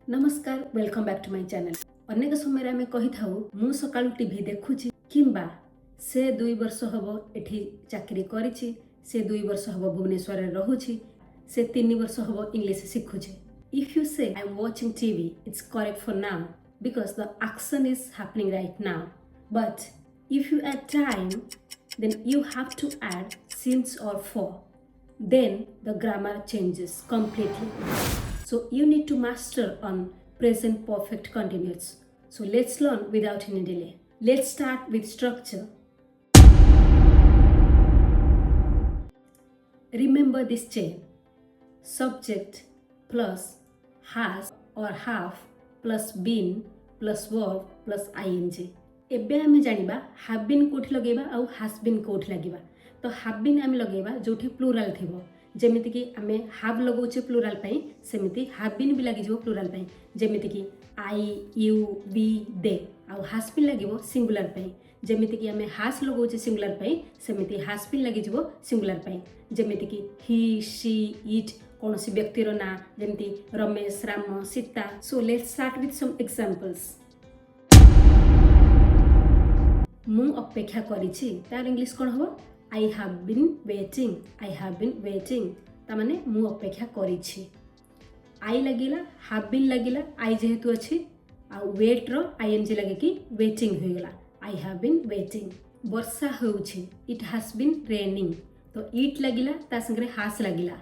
नमस्कार welcome back to my channel. अनेक समय आम कही था मु सका टीवी देखुची किंबा से 2 वर्ष हबो एठी चाकरी करिछि, से 2 वर्ष हबो भुवनेश्वर रे रहुछि, से 3 वर्ष हबो English सिखुछि। If you say I am watching TV it's correct for now because the action is happening right now, but if you add time then you have to add since or for, then the grammar changes completely. So you need to master on present perfect continuous. So let's learn without any delay. Let's start with structure. Remember this chain: subject plus has or have plus been plus verb plus ing. एबे आमे जानिबा have been कोठी लगेबा आउ has been कोठी लागिबा। तो have been आमे लगेबा जोठी plural थिबो, जेमिति कि आमे have लगौचे प्लूराल पई, सेमिति have been भी लागि जिवो प्लूराल पई, जेमिति कि I, you, we, they। आउ has been लागिबो सिंगुलर पई, जेमिति कि आमे has लगौचे सिंगुलर पई, सेमिति has been लागि जिवो सिंगुलर पई, जेमिति कि he, she, it कोनोसी व्यक्तिर ना, जेमिति Ramesh, Ram, Sita. So let's start with some examples. मु अपेक्षा करिछि तार इंग्लिश कोन हो? I have been waiting. I have been waiting ता माने मु अपेक्षा करिछि। आई लागिला, हैव बीन लागिला, आई जेहेतु अछि आ वेट रो आईएनजी लागे कि वेटिंग होय गेला। I have been waiting. वर्षा होउछि, इट हैज बीन रेनिंग। तो इट लागिला ता संगे हैज लागिला,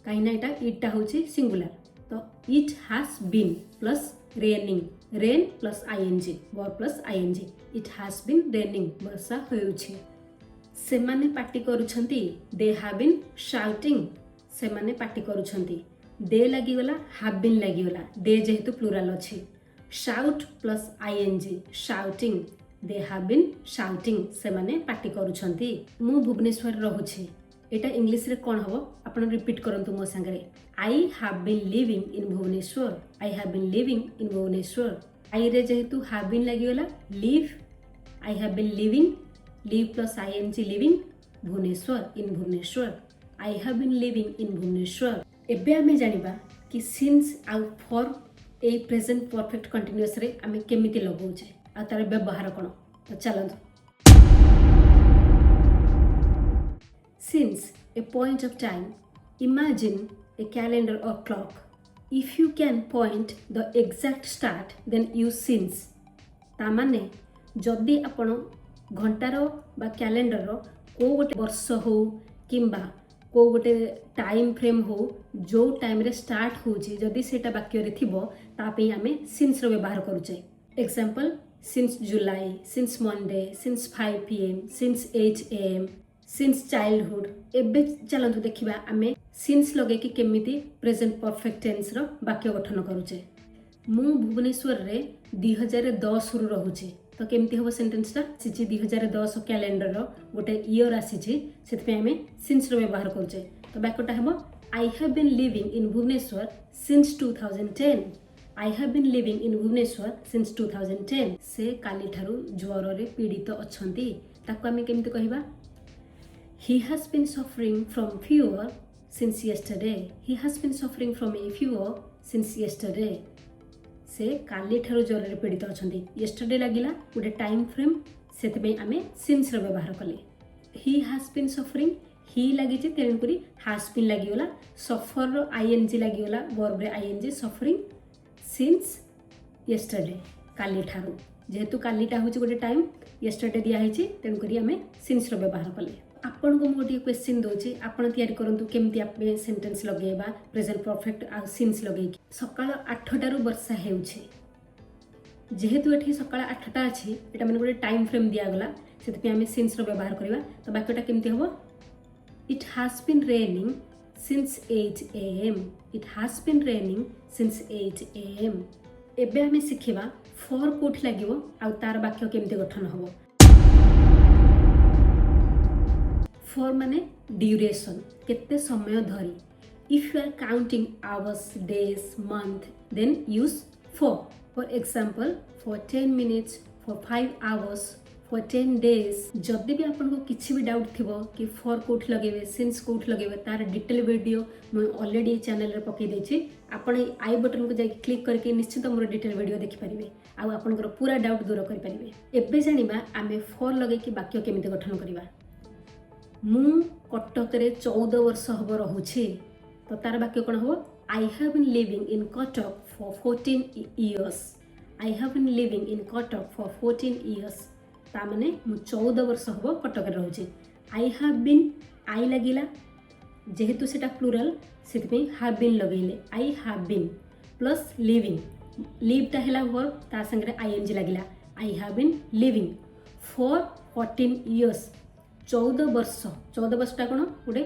काई ना एटा इटटा होउछि सिंगुलर। तो it has been plus raining, rain plus ING, verb plus ING. It has been raining, वर्षा होउछि। सेमाने पार्टी करूछंती, दे हैव बीन शाउटिंग। सेमाने पार्टी करूछंती, दे लागिगला, हैव बीन लागिगला, दे जेहेतु प्लुराल अछि। Shout plus ING, shouting. They have been shouting, सेमाने पार्टी करूछंती। मु भुवनेश्वर रहुछि, एटा इंग्लिश रे कोन हबो? आपण रिपीट करंतु मो संगरे। I have been living in Bhubaneswar. I have been living in Bhubaneswar. I रे जेहेतु हैव बीन लागिगला, live. I have been living, live plus ING, living, Bhubaneswar, in Bhubaneswar. I have been living in Bhubaneswar. एबे आमे जानिबा कि सिंस आउ for a present perfect continuous रे आमे केमिति लगौचे आ तार व्यवहार कोन। तो चलंतु। Since a point of time, imagine a calendar or clock. If you can point the exact start, then use since. तामाने जदि आपण घंटार बा कैलेंडर को गोटे वर्ष हो किंबा को गोटे टाइम फ्रेम हो जो टाइम रे स्टार्ट होची, जदि सेटा वाक्य रे थिबो ता पे हमें सिंस रो व्यवहार करूचे। Example, since July, since Monday, since 5 PM, since 8 AM, since childhood. एबे चलंतु देखिबा आमे सिंस लगे कि केमिति प्रेजेंट परफेक्ट टेंस रो वाक्य गठन करूचे। मु भुवनेश्वर रे 2010 रु रहुची। तो केमिति होबो सेंटेंस ता? सिची 2010 कैलेंडर रो गोटे ईयर आसीची, सेत पे आमे सिंस रो व्यवहार करूचे। तो वाक्यटा हेबो, I have been living in Bhubaneswar since 2010। I have been living in Bhubaneswar since 2010। से काली ठारू ज्वर रे पीड़ित अछंती, ताको आमे केमिति कहिबा? He has been suffering from fever since yesterday. He has been suffering from a fever since yesterday. से काली ठारू ज्वर रे पीड़ित अछंती। yesterday लागिला गोटे टाइम फ्रेम, सेते पे आमे since रो व्यवहार कले। He has been suffering, he लागिचे तेनु करी has been लागिगला, suffer row ing लागिगला, verb रे ing, suffering since yesterday, काली ठारू। जेहेतु कालीटा होची गोटे टाइम, yesterday दिया हिची, तेनु करी आमे since रो व्यवहार कले। आपण को गोटे क्वेश्चन दोचे, आपण तयारी करंतु केमती आपे सेंटेंस लगेबा प्रेजेंट परफेक्ट आ सिंस लगेकी। सकाळ 8टा रु वर्षा हेउछि, जेहेतु एठी सकाळ 8टा अछि, एटा माने गोटे टाइम फ्रेम दिया गला, सेति पे हमें सिंस रो व्यवहार करबा। तो वाक्यटा केमती होबो? It has been raining since 8 AM। It has been raining since 8 AM। एबे हमें सिखिबा फॉर कोठ लागिवो आ तार वाक्य केमती गठन होबो। फॉर माने ड्यूरेशन, केते समय धरी। If you are counting hours, days, month, then use for. For example, for 10 minutes, for 5 hours, for 10 days जदि भी आपको किसी भी डाउट थी कि फॉर कौट लगे सिंस कौट लगे तार डिटेल वीडियो मुझे ऑलरेडी चैनल रे पकई देछि आपण आई बटन को जाके क्लिक करके निश्चित मोर डिटेल वीडियो देखि परिबे आ आपनकर पूरा डाउट दूर कर परिबे। एबे जानिबा आमे फॉर लगे कि वाक्य केमिति गठन करबा। मु कटक रे 14 वर्ष हबो रहुछि तो तार वाक्य कोन हो I have been living in Cuttack for 14 years. I have been living in Cuttack for 14 years ता माने मु 14 वर्ष हबो कटक रे रहउछि। आई हैव बीन आई लागिला जेहेतु सेटा प्लुरल सेति हैव बीन लगैले I have been plus living लिवटा हैला वर्ब ता संगे आईएनजी लागिला I have been living for 14 years 14 वर्षटा कोन गोटे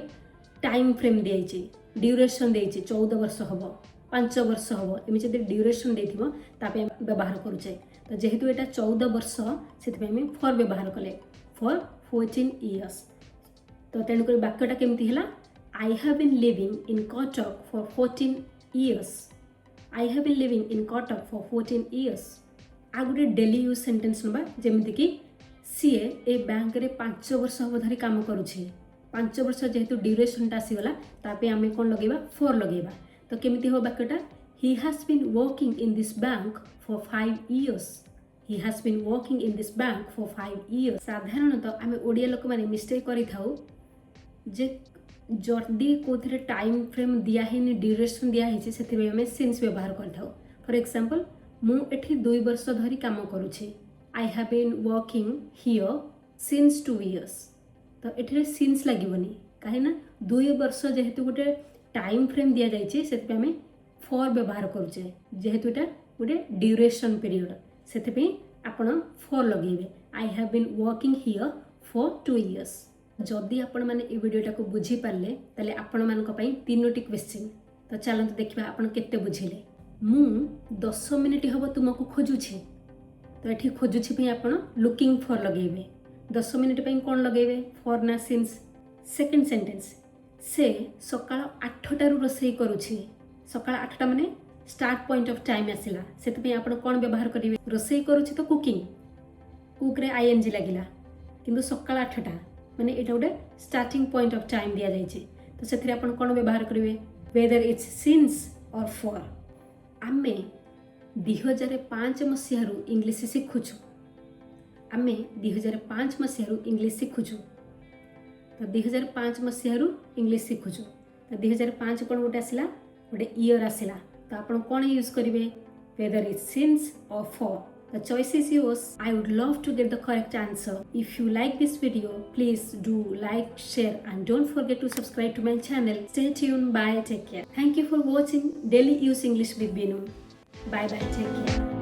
टाइम फ्रेम दियाइछि ड्यूरेशन देइछि 14 वर्ष हबो 5 वर्ष हबो एमि जदि ड्यूरेशन देथिबो तापे व्यवहार करूचे तो जेहेतु एटा 14 वर्ष सेति में फॉर व्यवहार कले फॉर 14 इयर्स तो तेणुक वाक्यटा केमती हैला I have been living in Cuttack for 14 years. I have been living in Cuttack for 14 years. आ गोटे डेली यूज सेंटेंस नबा जेमती कि सीए ए बैंक रे 5 वर्ष हम धरी काम करुछे 5 वर्ष जेहेतु ड्यूरेशनटा आसीगला तापे आमे कोन लगेबा फॉर लगेबा तो केमिति हो वाक्यटा he has been working in this bank for 5 years. He has been working in this bank for 5 years. साधारणतः आमे ओडिया लोक माने मिस्टेक करि थाउ जे जर्दी कोथरे टाइम फ्रेम दिया है ड्यूरेशन दिया है से आम सिंस व्यवहार कर फॉर एग्जांपल मु एठी 2 वर्ष धरी काम करुछे I have been working here since 2 years तो एठी सिंस लागोनी कहीं 2 वर्ष जेहेतु गोटे टाइम फ्रेम दि जाइए से आम फॉर व्यवहार करुचे जेहेतु एटा गोटे ड्यूरेशन पीरियड से आपण फॉर लगेबे I have been working here for 2 years. जदि आपण माने ए वीडियोटा को बुझी पारले ताले आपण मानक पई 3टी क्वेश्चन तो चलते देखा आपण केते बुझिले। मु 10 मिनिट हबो तुमको खोजुछि तो एठी खोजुछि पई आपण लुकिंग फॉर लगेबे 10 मिनिट पई कोन लगेबे फॉर ना सिंस। सेकंड सेंटेंस से सकाळ 8टा रु रोसई करूछि सकाळ 8टा माने स्टार्ट पॉइंट ऑफ टाइम आसिला सेति पई आपण कोन व्यवहार करिवे रोसई करूछि तो कुकिंग कुक रे आईएनजी लागिला किंतु सकाळ 8टा माने एटा गोटे स्टार्टिंग पॉइंट ऑफ टाइम दिया जाइए तो से आपण कौन व्यवहार करेंगे वेदर इट्स सिंस और फॉर। आमे 2005 मसीहारू इंग्लिश शिखुचु आमे 2005 मसीहारू इंग्लिश शिखुचु तो 2005 मसीहारू इंग्लिश शिखुचु तो 2005 कौन गोटे आसला गोटे ईयर आसला तो आपण कौन यूज करेंगे वेदर इट्स सिंस और for. The choice is yours. I would love to get the correct answer. If you like this video, please do like, share and don't forget to subscribe to my channel. Stay tuned. Bye. Take care. Thank you for watching Daily Use English with Binu. Bye bye. Take care.